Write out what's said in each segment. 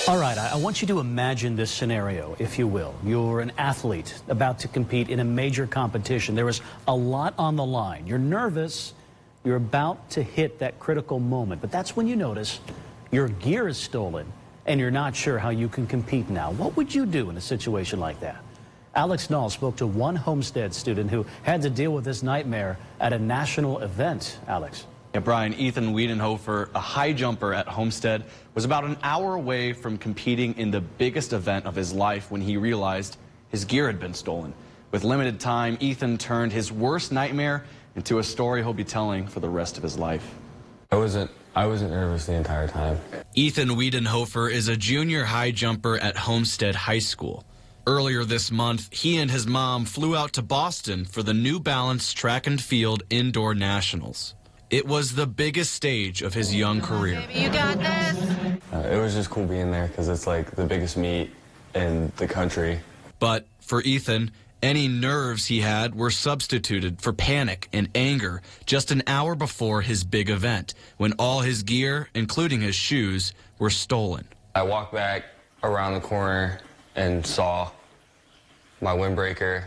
All right, I want you to imagine this scenario, if you will. You're an athlete about to compete in a major competition. There is a lot on the line. You're nervous. You're about to hit that critical moment. But that's when you notice your gear is stolen and you're not sure how you can compete now. What would you do in a situation like that? Alex Knoll spoke to one Homestead student who had to deal with this nightmare at a national event. Alex. Yeah, Brian, Ethan Wiedenhofer, a high jumper at Homestead, was about an hour away from competing in the biggest event of his life when he realized his gear had been stolen. With limited time, Ethan turned his worst nightmare into a story he'll be telling for the rest of his life. I wasn't nervous the entire time. Ethan Wiedenhofer is a junior high jumper at Homestead High School. Earlier this month, he and his mom flew out to Boston for the New Balance Track and Field Indoor Nationals. It was the biggest stage of his young career. Baby, you got this. It was just cool being there because it's like the biggest meet in the country. But for Ethan, any nerves he had were substituted for panic and anger just an hour before his big event, when all his gear, including his shoes, were stolen. I walked back around the corner and saw my windbreaker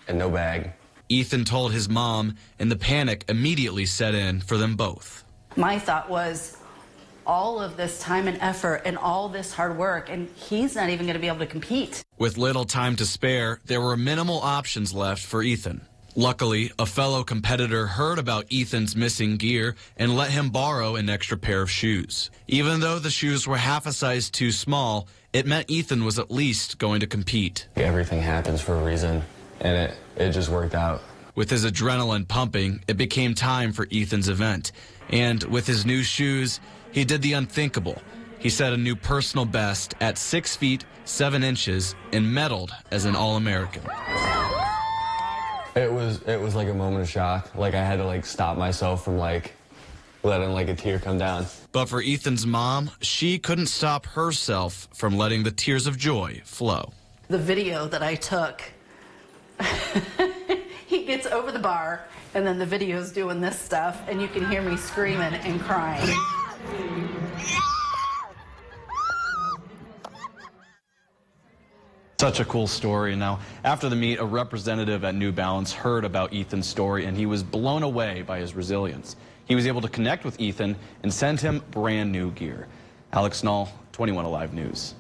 and no bag. Ethan told his mom, and the panic immediately set in for them both. My thought was, all of this time and effort and all this hard work, and he's not even going to be able to compete. With little time to spare, there were minimal options left for Ethan. Luckily, a fellow competitor heard about Ethan's missing gear and let him borrow an extra pair of shoes. Even though the shoes were half a size too small, it meant Ethan was at least going to compete. Everything happens for a reason, and it just worked out. With his adrenaline pumping, it became time for Ethan's event. And with his new shoes, he did the unthinkable. He set a new personal best at 6 feet, 7 inches and medaled as an All-American. It was like a moment of shock. Like I had to stop myself from letting a tear come down. But for Ethan's mom, she couldn't stop herself from letting the tears of joy flow. The video that I took, he gets over the bar, and then the video's doing this stuff, and you can hear me screaming and crying. Such a cool story. Now, after the meet, a representative at New Balance heard about Ethan's story, and he was blown away by his resilience. He was able to connect with Ethan and send him brand new gear. Alex Knoll, 21 Alive News.